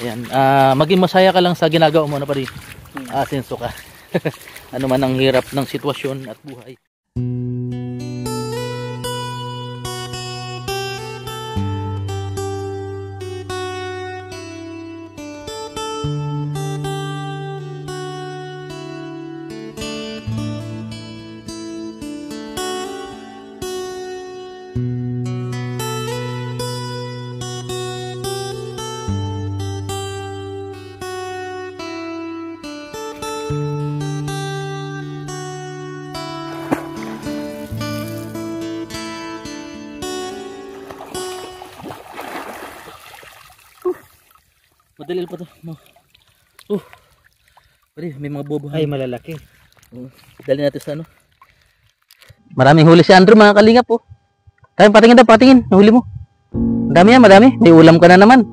Ayan, maging masaya ka lang sa ginagawa mo na pare. Asenso ka. Ano man ang hirap ng sitwasyon at buhay. Madalil pa to. Pare, may mga bobo. Ay, malalaki. Dali natin sa ano. Maraming huli si Andrew, mga kalingap po. Tayo, patingin daw, patingin. Huli mo. Madami yan, madami. May ulam ka na naman.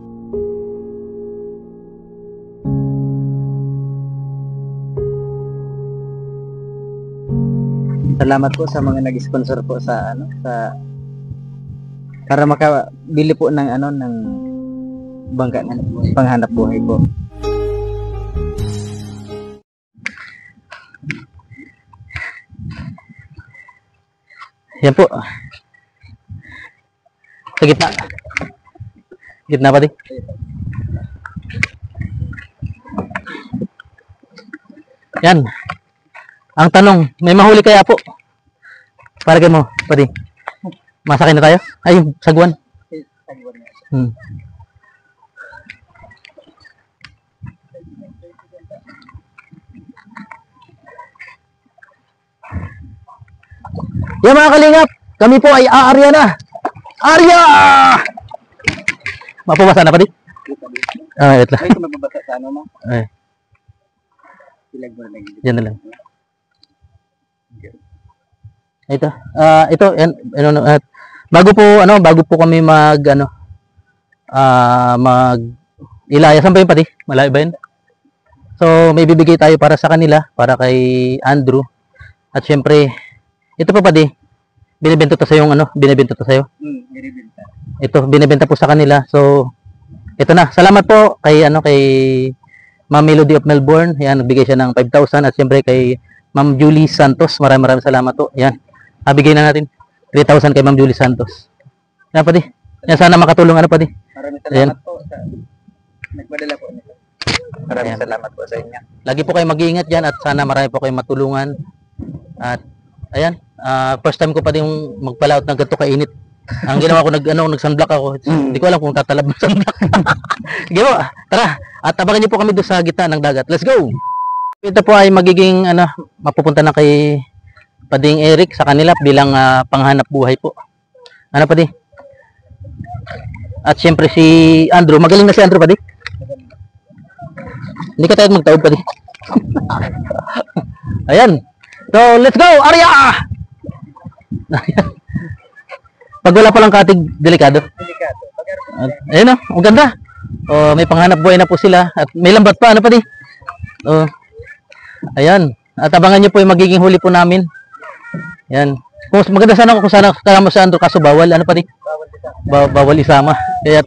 Salamat po sa mga nag-sponsor po sa ano, sa para makabili po ng ano, ng bangka ng panghanap buhay po. Yan po. Sa gitna. Gitna pa di. Yan. Ang tanong, may mahuli kaya po? Palagay mo, pati. Masakay na tayo? Ay, sagwan. Yan mga kalingap, kami po ay aarya na. Arya! Mapabasa na pa di? Ito lang. Ay, kung mababasa sa ano mo? Ay. Ilag mo na lang. Yan na lang. Ito. Ito yan, bago po kami mag ilaya. Saan ba yun pati? Malayo ba yun? So, may bibigay tayo para sa kanila, para kay Andrew. At syempre, ito pa pati, binibenta to sa yung binibenta to sa iyo. Binibenta. Ito, binibenta po sa kanila. So, ito na. Salamat po kay kay Ma'am Melody of Melbourne. Yan, nagbigay siya ng 5,000 at syempre kay Ma'am Julie Santos. Maraming salamat po. Yan. Bigay na natin 3,000 kay Ma'am Julie Santos. Yan pati. Yan, sana makatulong pati. Maraming salamat po sa nagpadala po nito. Maraming salamat po sa inyo. Lagi po kayo mag-iingat diyan at sana marami po kayong matulungan. At ayan, first time ko pa din magpalaot ng ganito kainit. Ang ginawa ko nag-sunblock ako. Hindi ko alam kung tatalab ng sunblock. Sige po, tara. At abangan niyo po kami doon sa gitna ng dagat. Let's go. Ito po ay magiging mapupunta na kay Pading Eric sa kanila bilang panghanap buhay po. Padi? At syempre si Andrew, magaling na si Andrew padi. Hindi ka tayo magtaob padi. Ayan. So, let's go, Arya! Pag wala palang katig, delikado. Ayun ang ganda. May panghanap buhay na po sila. At may lambat pa, padi? Ayan. At abangan nyo po yung magiging huli po namin. Ayan. Kung maganda sana kung sana kasama sa Andrew, kaso bawal. Padi? Bawal isama. Kaya,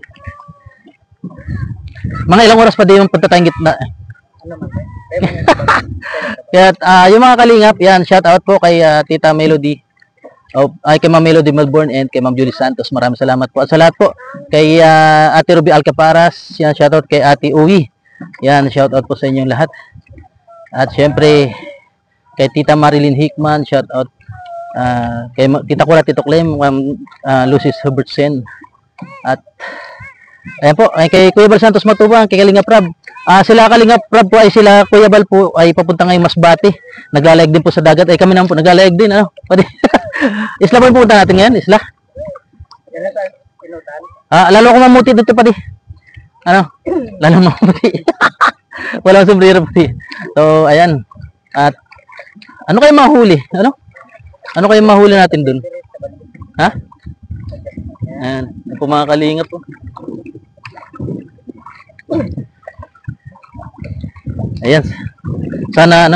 mga ilang oras pa din yung punta tayong gitna. Kaya yung mga kalingap, yan, shout out po kay Tita Melody, kay Ma'am Melody Melbourne and kay Ma'am Julie Santos. Maraming salamat po. At sa lahat po, kay Ate Ruby Alcaparas, yan, shout out kay Ate Uwi. Yan, shout out po sa inyong lahat. At syempre, kay Tita Marilyn Hickman, shout out kay Tita Kura, Tito Clem, Lucis Hubertsen. At ayan po, kay Kuya Bal Santos Matubang, kay Kalinga Prab. Sila Kalinga Prab po ay sila Kuya Bal po ay papunta ngayong Masbate. Naglalayag din po sa dagat. Ay kami naman po naglalayag din. Isla po yung pupunta natin ngayon, Isla. Lalo ko mamuti dito pati. Lalo mamuti. Walang sombrero pati. So, ayan. At ano kayo mahuli? Ano kayo mahuli natin dun? Ha? Ayan. Po mga kalingap po. Ayan. Sana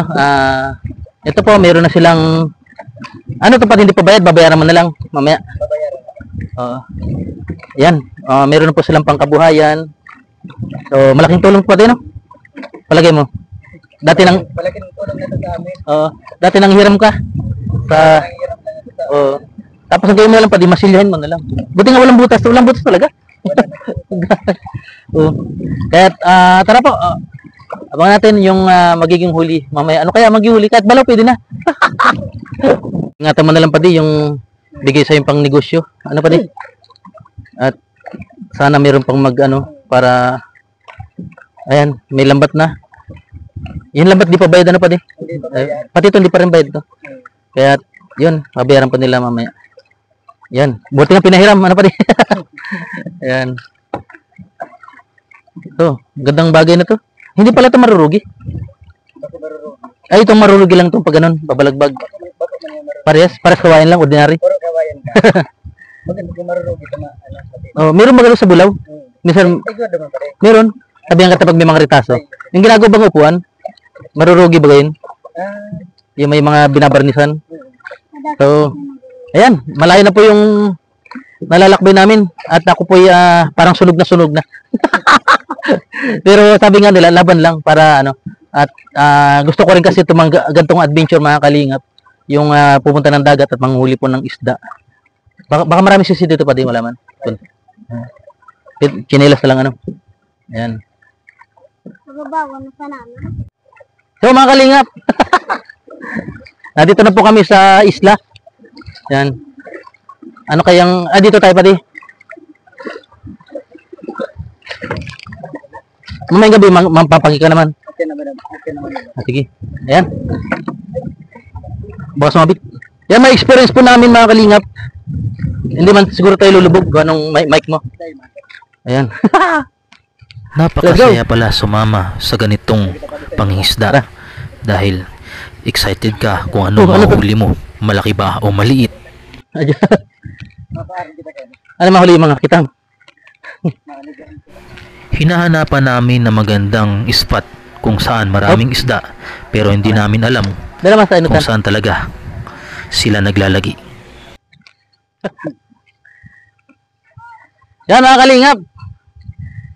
ito po meron na silang ito pa hindi pa bayad, babayaran mo na lang mamaya. Babayaran. Ayan. Meron na po silang pangkabuhayan. So, malaking tulong pa din, no? Palagay mo. Dati nang Malaking tulong na ito sa amin. dati nang hiram ka sa Hirap na ito sa tapos ang gawin mo lang pa di masilyahin mo na lang. Buti nga walang butas talaga. Kaya tara po. Abangan natin yung magiging huli mamaya. Ano kaya magiging huli? Kahit balaw pwede na. Ingatan mo na lang pa di yung bigay sa yung pang negosyo. Ano pa di? At sana mayroon pang para ayan, may lambat na. Yung lambat di pa bayad pa di? Pati ito hindi pa rin bayad to. Kaya yun, mabayaran pa nila mamaya. Yan, buti nga pinahiram, ano pa di? Ayan. Ito, gandang bagay na to. Hindi pala ito marurugi. Ay, itong marurugi lang itong pag ganun, babalagbag. Parehas kawayan lang, ordinary. Puro kawayan ka. Bakit marurugi ka Meron magano sa bulaw. Minsan, meron. Sabihan ka pag may mga ritaso. Yung ginagawa bang upuan, marurugi ba gayon? Yung may mga binabarnisan. So, ayan, malayo na po yung nalalakbay namin at ako po parang sunog na. Pero sabi nga nila, laban lang para at gusto ko rin kasi gantong adventure mga kalingap, yung pupunta ng dagat at manghuli po ng isda. Baka marami sisi dito pa di malaman. Chinelas na lang Ayan. Mababawa na sa namin. So mga kalingap, nandito na po kami sa isla. Yan. Ano kayang, dito tayo pati. Mamayang gabi, mampapagi ka naman. Okay naman. Sige. Ayan. Baka sumabit. Yan, may experience po namin mga kalingap. Hindi man siguro tayo lulubog. Anong mic mo? Ayan. Napakasaya pala sumama sa ganitong pangingisda dahil excited ka kung ano mahuli mo, malaki ba o maliit. Ano mahuli yung mga kita? Hinahanapan namin na magandang spot kung saan maraming isda pero hindi namin alam kung saan talaga sila naglalagi. Yan mga kalingap.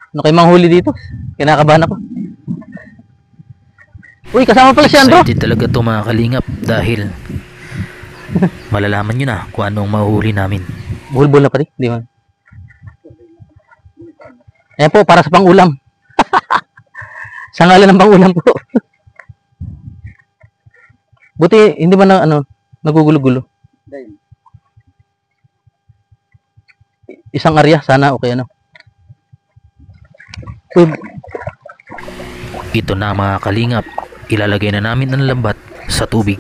Ano kayo mga huli dito? Kinakabahan ako. Uy, kasama pala si Andro. Excited talaga ito mga kalingap dahil malalaman nyo na kung anong mahuhuli namin. Bulbul na pati, di man. Ayan po, para sa pang-ulam. Sa ngalan ng pang-ulam po. Buti, hindi ba nagugulo-gulo? Isang area, sana okay Uy. Ito na mga kalingap, ilalagay na namin ang lambat sa tubig.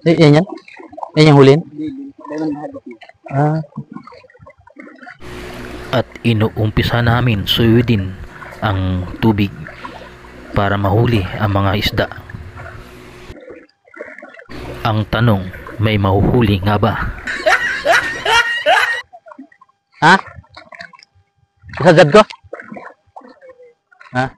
Yan yan? Yan yung hulin? At inuumpisa namin suyudin ang tubig para mahuli ang mga isda. Ang tanong, may mahuhuli nga ba? Ha? Isagad ko? Ha?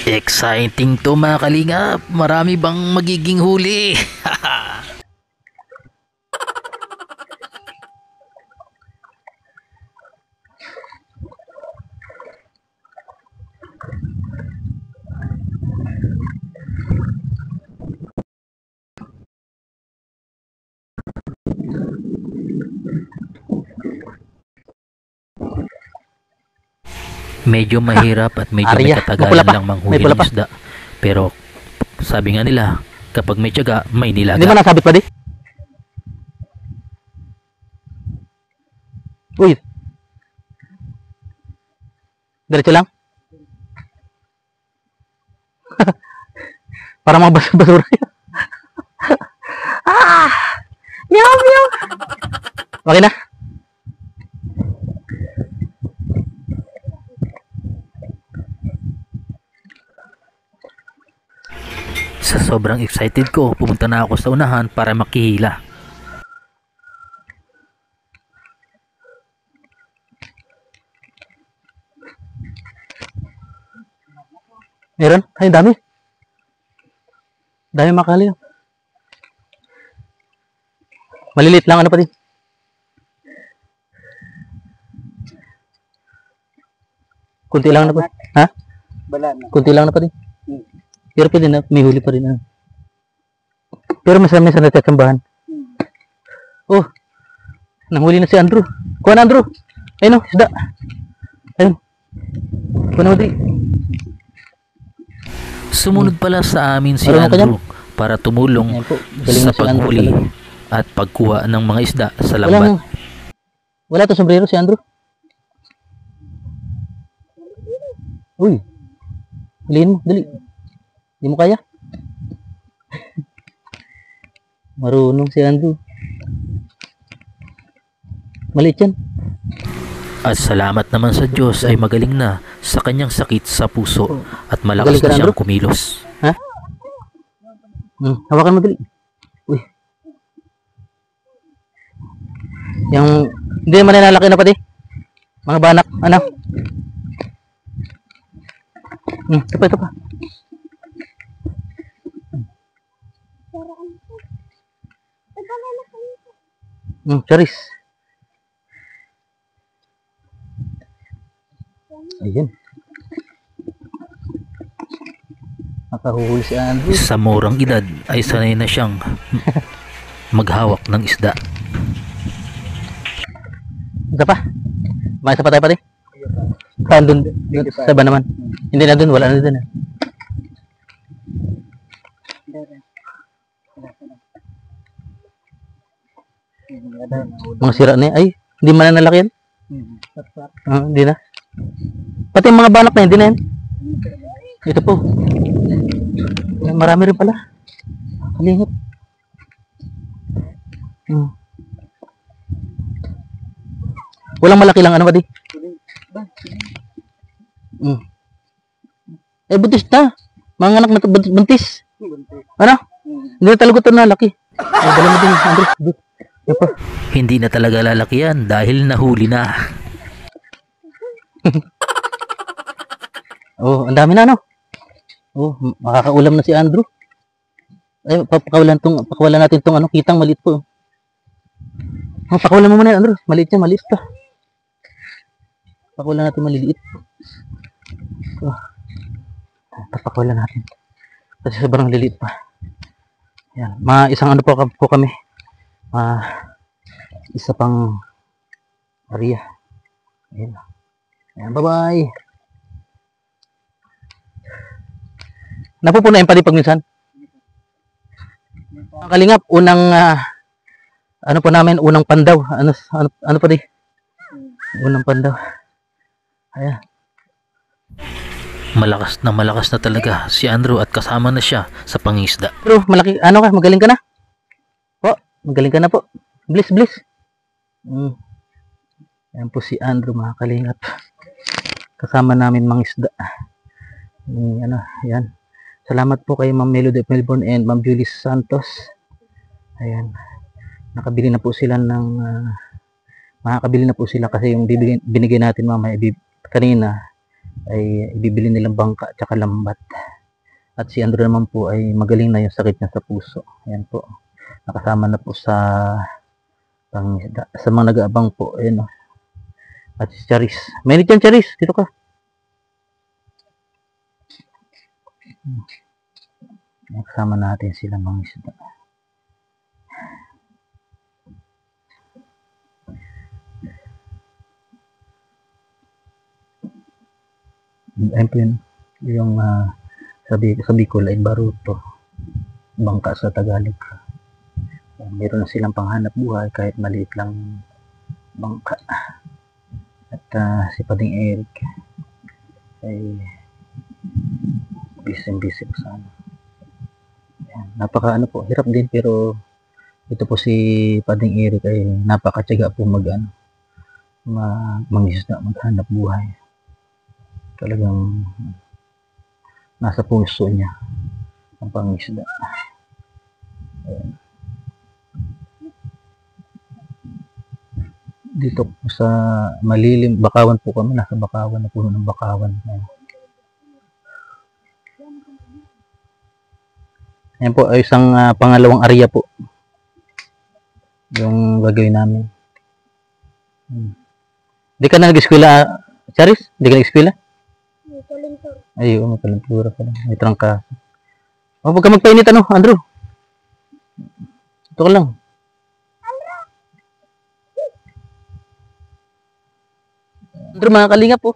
Exciting to mga kalingap. Marami bang magiging huli? Medyo mahirap at medyo may katagalan lang manghuli ng isda. Pero sabi nga nila, kapag may tiyaga, may nilaga. Hindi ba nasabit pa di? Uy. Diretso lang? Para mga basura. Meow. Okay na? Sa sobrang excited ko, pumunta na ako sa unahan para makihila. Meron? Ay, dami. Dami makali. Malilit lang, pati? Kunti lang na po. Ha? Bala na. Kunti lang na pa din. Hmm. Pero pwede na, may huli pa rin. Pero masami sa natatsambahan. Oh, nanghuli na si Andrew. Kuha na, Andrew. Ayun o, isda. Ayun. Kuha na, Audrey. Sumunod pala sa amin si Marunong ka Andrew para tumulong Ayan po, galing sa na si Andrew paghuli talaga. at pagkuha ng mga isda sa lambat. Wala to sombrero si Andrew. Uy. Huliin mo, dali. Hindi mo kaya. Marunong si Andrew. Maliit yan. At salamat naman sa Diyos ay magaling na sa kanyang sakit sa puso at malakas Magaling ka na na, siyang Andrew? kumilos. Hawakan mo dali. Uy. Yung, hindi naman nilalaki na pati. Mga banak, ano? Ito pa. Charis. Ayun. Nakahuhuli si Andrew. Sa murang edad ay sanay na siyang maghawak ng isda. Isa pa. May isa pa tayo pati. Saan dun? Sa ba naman? Hindi na dun, wala na dun. Mga sira na yan. Ay, hindi man na nalaki yan. Hindi na. Pati yung mga banak na yan, hindi na yan. Ito po. Marami rin pala. Kalingap. Walang malaki lang, ano ba di? Buntis na. Mga anak na buntis. Ano? Hindi na talaga ito na laki. Dala mo din, Andrew. Hindi na talaga lalaki yan dahil nahuli na. Ang dami na, no? Makakaulam na si Andrew. Ay, pakawalan natin tong kitang maliit po. Pakawalan mo muna, Andrew. Maliit yan, maliit pa. Pakawalan natin maliliit. Pakawalan natin. Kasi sobrang liliit pa. Yan. Isang po kami. Isa pang area. Ayan. Ayan, bye-bye. Napupunayin pa din pag minsan. Mga kalingap, unang unang pandaw. Ano pa di? Unang pandaw. Ayan. Malakas na talaga si Andrew at kasama na siya sa pangisda. Bro, malaki, magaling ka na? Magaling ka na po. Bliss. Ayan po si Andrew, mga kalingap. Kasama namin mangisda. Ayan. Salamat po kay Ma'am Melody of Melbourne and Ma'am Julie Santos. Ayan. Nakabili na po sila makakabili na po sila kasi yung binigay natin mamaya kanina ay ibibili nilang bangka at saka lambat. At si Andrew naman po ay magaling na yung sakit niya sa puso. Ayan po. Nakasama na po sa mga nag-aabang po. Ayan o. At si Charis. Mainit yan, Charis. Dito ka. Kasama natin sila mga isda. Ayun po yun. Yung sa Bicol ay baruto. Bangka sa Tagalog. Meron na silang panghanap buhay kahit maliit lang bangka. At si Pading Eric ay busy po sa napaka po, hirap din, pero ito po si Pading Eric ay napakatyaga po mangisda, maghanap buhay. Talagang nasa puso niya ang pangisda. Ayan. Dito po sa malilim, Bakawan po kami, nasa Bakawan na puno ng Bakawan. Ayan po ay isang pangalawang area po yung gagawin namin. Di ka na nag-eskwela, Charis? Di ka nag-eskwela? Ay, may kalentura pala. May trangka. Oh, huwag ka magpainit, Andrew. Ito ka lang. Andrew, mga kalingap po.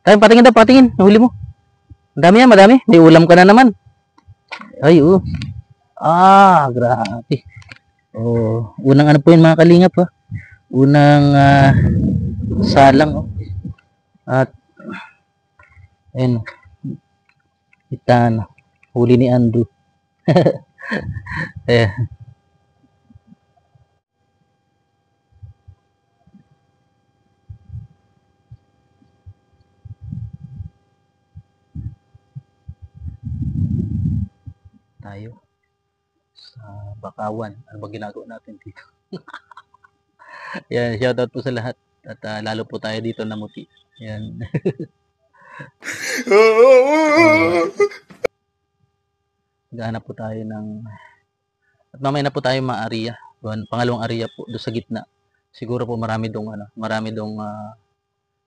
Tayo, patingin daw, patingin. Nahuli mo. Ang dami yan, madami. May ulam ka na naman. Ay, oo. Grabe. Oh, unang po yun, mga kalingap, ha. Unang salang, oh. At, ayun. Itan. Huli ni Andrew. Eh. Tayo sa Bakawan. Ano ba ginagawa natin dito? Yan, shoutout po sa lahat. At lalo po tayo dito na muti. Yan. Gahanap po tayo ng... At mamaya na po tayo area. Pangalawang area po, doon sa gitna. Siguro po marami dong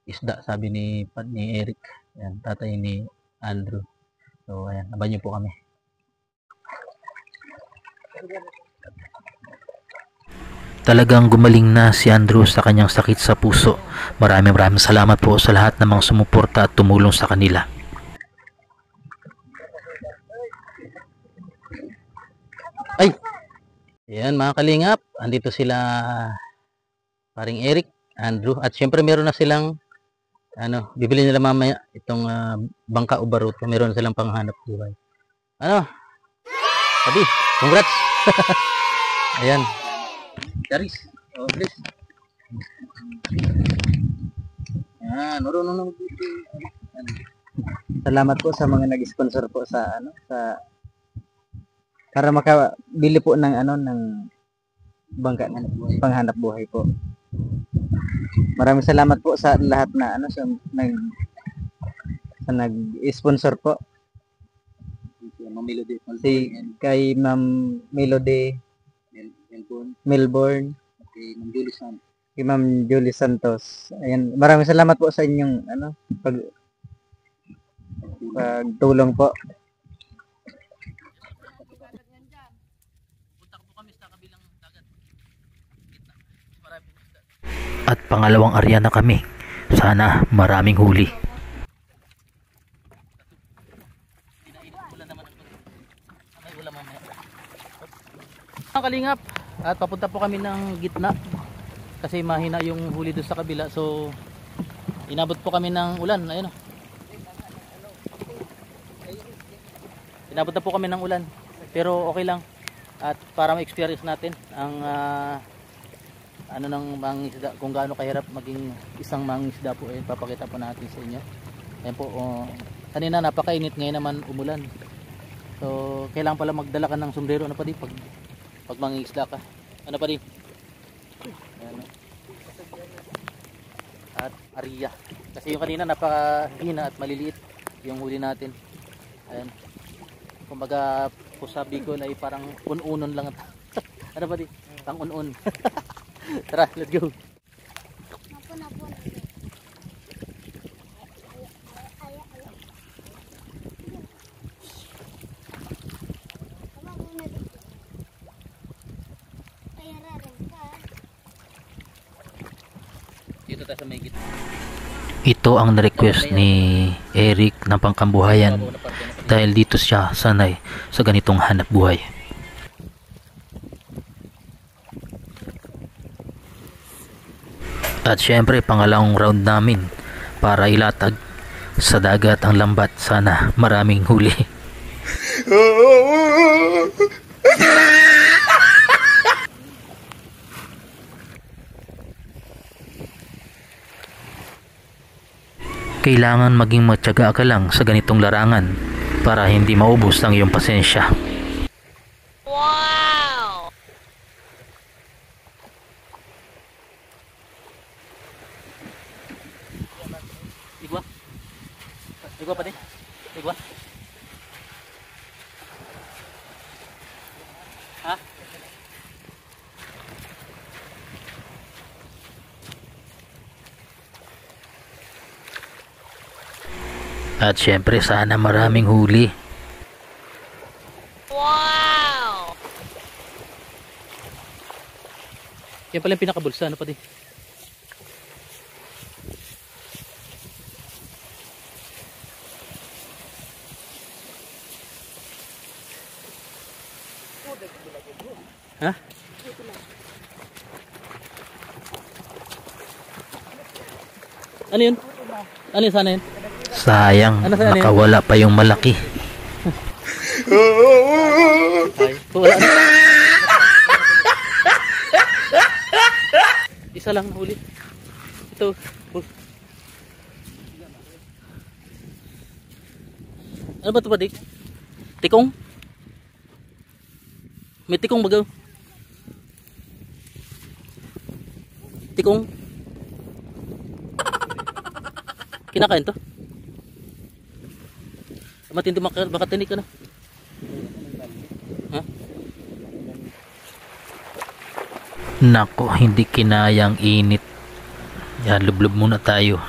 isda, sabi ni Eric. Yan, tatay ni Andrew. So, ayan, abanyo po kami. Talagang gumaling na si Andrew sa kanyang sakit sa puso. Maraming salamat po sa lahat ng mga sumuporta at tumulong sa kanila. Ay! Ayan mga kalingap, andito sila paring Eric, Andrew, at syempre meron na silang bibili nila mamaya itong bangka o baruto. Meron na silang panghanap buhay. Sabi, congrats! Ayan. Charis. Oh, please. Ayan, marunong dito. Salamat po sa mga nag-sponsor po sa para makabili po ng ng bangka ng panghanap buhay po. Maraming salamat po sa lahat na nag-sponsor po. Kay Ma'am Melody Melbourne, kay Ma'am Julie Santos. Ayan, maraming salamat po sa inyong pagtulong po. At pangalawang area na kami. Sana maraming huli. Mga kalingap, at papunta po kami ng gitna kasi mahina yung huli doon sa kabila, so inabot po kami ng ulan. Ayun, inabot na po kami ng ulan, pero okay lang, at para ma-experience natin ang ng mangingisda, kung gaano kahirap maging isang mangingisda po, papakita po natin sa inyo. Ayan po, kanina napakainit, ngayon naman umulan, so kailangan pala magdala ka ng sombrero pa di pag mangingisda ka. Pa din? Ayan. At area. Kasi yung kanina napakahina at maliliit yung huli natin. Ayan. Kumbaga po sa Bicol ay parang un-unon lang. Pa din? Pang un-un. Tara, let's go. Ito ang request ni Eric ng pangkambuhayan dahil dito siya sanay sa ganitong hanap buhay. At syempre pangalawang round namin para ilatag sa dagat ang lambat. Sana maraming huli. Kailangan maging matyaga ka lang sa ganitong larangan para hindi maubos ang iyong pasensya. Wow! Igwa? Igwa pa din? Igwa? Ha? At syempre sana maraming huli. Yan pala yung pinakabulsa, ano pa di? Ha? Ano yun? Ano yun sana yun? Sayang, Ano sa ano yun? nakawala pa yung malaki. Ay, wala na. Isa lang huli. Ito. Ano ba ito pa, Dik? Tikong? May tikong bagaw. Tikong. Kinakain to. Matindi makatinig ka na. Ha? Nako, hindi kinayang init. Yan, lublub muna tayo.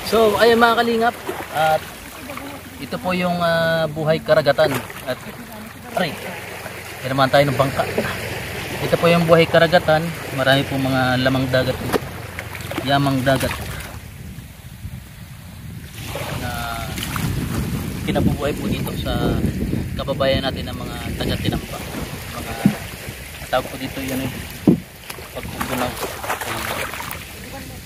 So, ayun mga kalingap. At ito po yung buhay karagatan. At aray, hindi naman tayo ng bangka. Ito po yung buhay karagatan. Marami po mga lamang dagat. Yamang dagat. Na kinabubuhay po dito sa kababayan natin ng mga taga-tinampa. Mga tawag po dito yun pagkukunaw.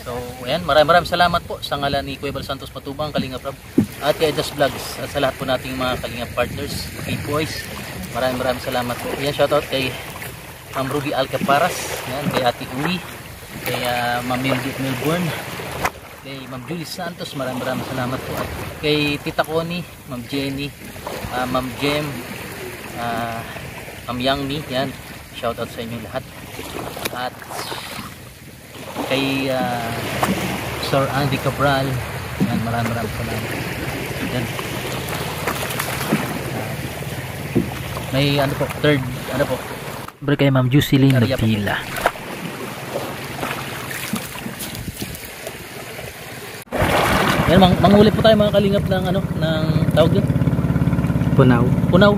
So, ayan, maraming salamat po sa ngalan ni Kuya Bal Santos Matubang, Kalingap Rab, at kay Edas Vlogs, at sa lahat po nating mga Kalingap partners, K-Boys. Maraming salamat po. Ayan, shoutout kay Ma'am Ruby Alcaparas, ayan, kay Ate Uwi, kay Ma'am Mildred Melbourne, kay Ma'am Julie Santos, maraming salamat po. At kay Tita Connie, Ma'am Jenny, Ma'am Jem, Ma'am Yangmi, yan, shoutout sa inyo lahat. At kay Sir Andy Cabral, yan, maraming salamat. Yan. May ano po, third, ano po, Siyempre kay Ma'am Jusilin Karya po. Nagpila. Yan, manghuli po tayo mga kalingap ng ano, ng tawag yun, Punaw. punaw.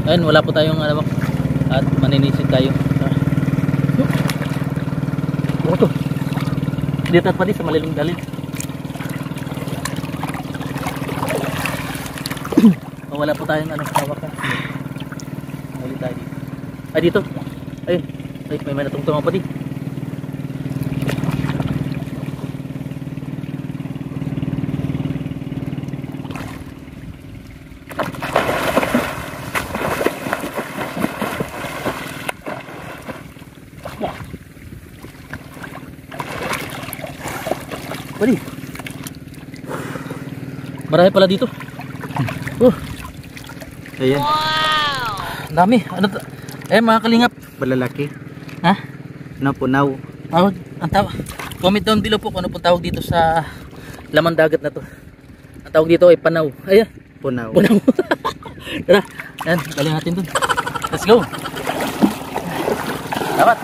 Ayun, wala po tayong ano, at maninisid tayo. Ito. Dito pa din sa malilong dalil. Oh, wala po tayong ano, hawakan. Muli tayo dito. Ay, dito. Ay, may natungtungan pa din. Pwede. Marami pala dito. Ayan. Dami. Ano to? Eh mga kalingap. Balalaki. Ha? Na punaw. Oh, ang tawag. Comment down below po kung ano po tawag dito sa lamang dagat na to. Ang tawag dito ay panaw. Ayan. Punaw. Punaw. Tara. Yan. Galing natin dun. Let's go. Dapat.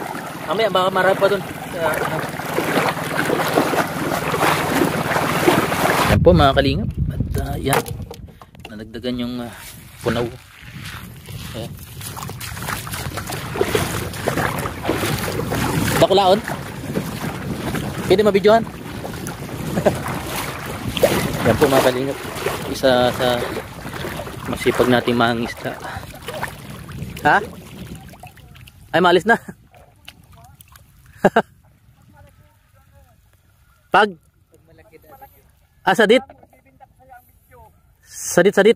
Mamaya baka marami pa dun. Yan po mga kalingap. At yan. Nalagdagan yung punaw. Ayan. Bakulaon? Pwede mabidyohan? Yan po mga kalingap. Isa sa masipag nating mangingisda. Ha? Ay, maalis na. Pag? Sadit? Sadit.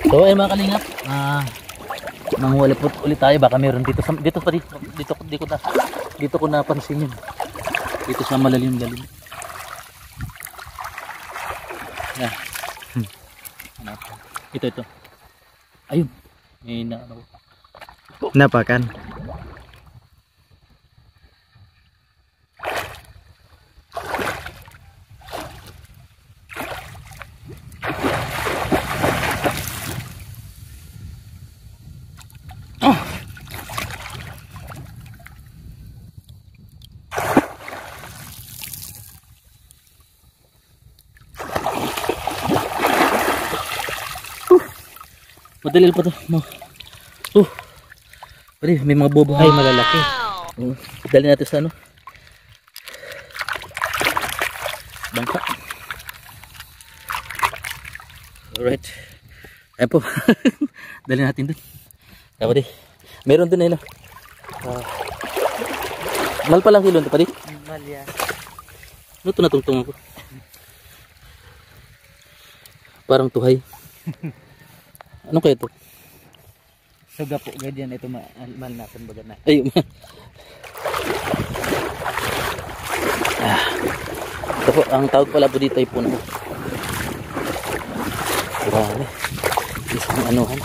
So ay mga kalingap, manghuli po ulit tayo, baka meron dito sa dito ko napansin yun. Dito sa malalim-lalim. Yeah. Ito. Ayun. May na ano. Napakan. Madali pa to. Pare, may mga bobo. Ay, malalaki. Dali natin sa ano. Bangka. Alright. Ayan po. Dali natin dun. Kaya pare. Meron dun eh no. Mal pa lang kilo ito pare. Mal yan. Ano ito natungtong ako? Parang tuhay. Ano kaya ito? Suga po, ganyan. Ito mal natin baga na. Ay, ito po, ang tawag pala po dito ay puno. Grabe. Isang anuhan.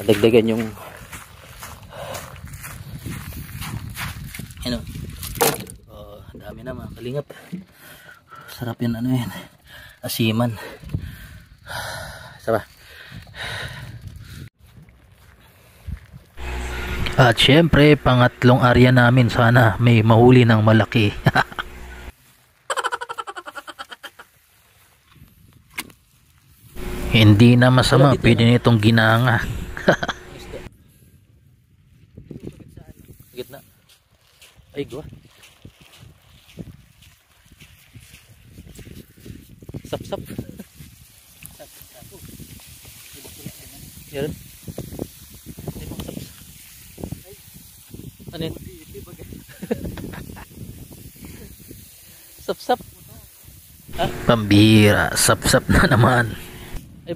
Dagdagan yung ano. Oh, dami na mga kalingap. Sarap yan ano yan. Asiman. Saba. At syempre, pangatlong area namin, sana may mahuli ng malaki. Hindi na masama, pwede nitong ginanga. Gitna. Ay, gawa. Sap-sap. Yan. Ano yun? Sap-sap. Pambira, sap-sap na naman. Ay,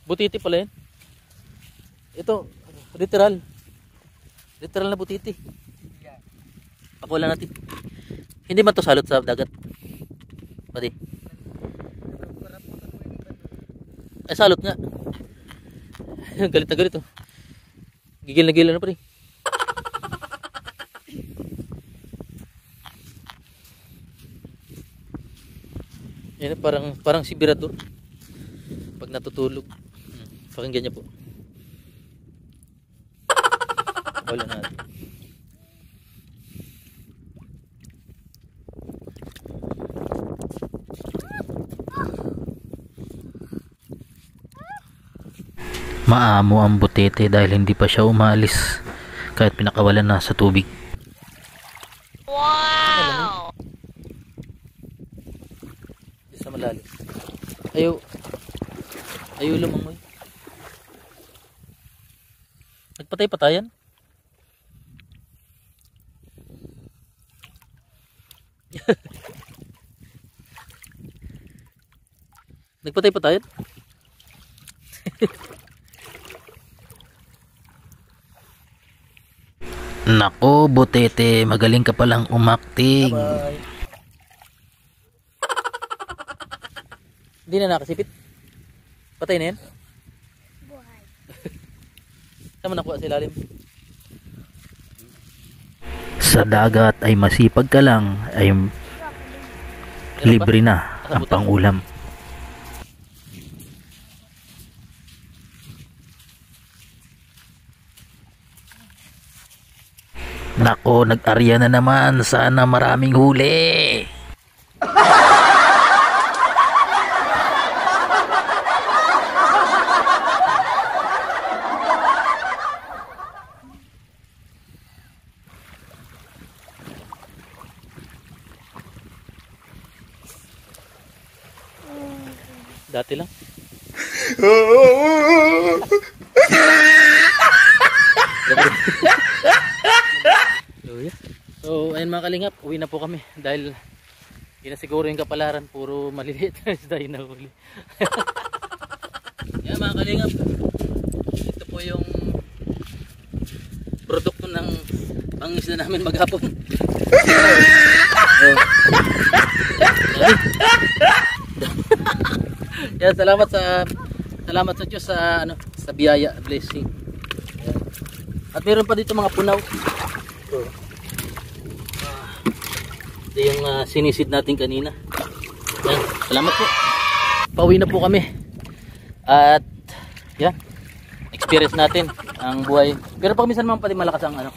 butiti pala yun. Ito, literal. Literal na butiti. Pakuha natin. Hindi man to salot sa dagat. Pati. Ay, salot nga. Galit na galit oh. Gigil na gigil na pa rin. Yan, parang si Birador pag natutulog. Pakinggan niya po. Wala natin. Maamo ang butete dahil hindi pa siya umalis kahit pinakawalan na sa tubig. Wow! Sa malalim. Ayaw lumangoy. Nagpatay-patayan. Nagpatay-patayan. Nako, butete, magaling ka palang umakting. Bye. Hindi na nakasipit. Patay na yan. Buhay. Saan mo nakuha sa ilalim? Sa dagat ay masipag ka lang, ay libre na ang pangulam. Nako, nag-arya na naman. Sana maraming huli. Dati lang. So, ayun mga kalingap, uwi na po kami dahil hindi na siguro yung kapalaran, puro maliliit na isda yung nahuli. Yan mga kalingap, ito po yung produkto ng pangisda namin maghapon. Yan, salamat sa Diyos sa sa biyaya, blessing. Yan. At meron pa dito mga punaw. Ito yung sinisid natin kanina. Yan, salamat po. Pauwi na po kami. At yan, experience natin ang buhay Pero pag minsan naman pati malakas ang ano,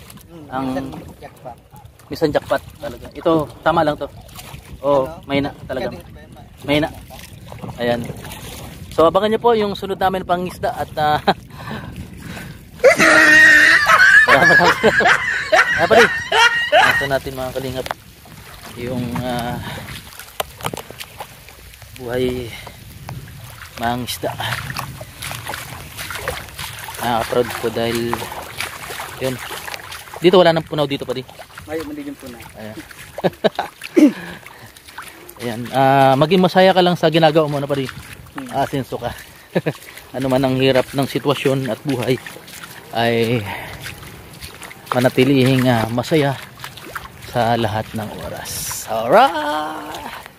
ang jackpot. minsan jackpot talaga. Ito tama lang to. Oh, mahina talaga. Mahina. Ayan. So abangan niyo po yung sunod namin pangisda at pare. Nasa natin mga kalingap yung buhay mangisda. Proud ko dahil yun. Dito wala nang punaw dito pa di. May mali yung punaw. Ayan. Ayan. Maging masaya ka lang sa ginagawa mo na pa di. Asenso ka. Ano man ang hirap ng sitwasyon at buhay ay manatilihing masaya sa lahat ng oras. Alright!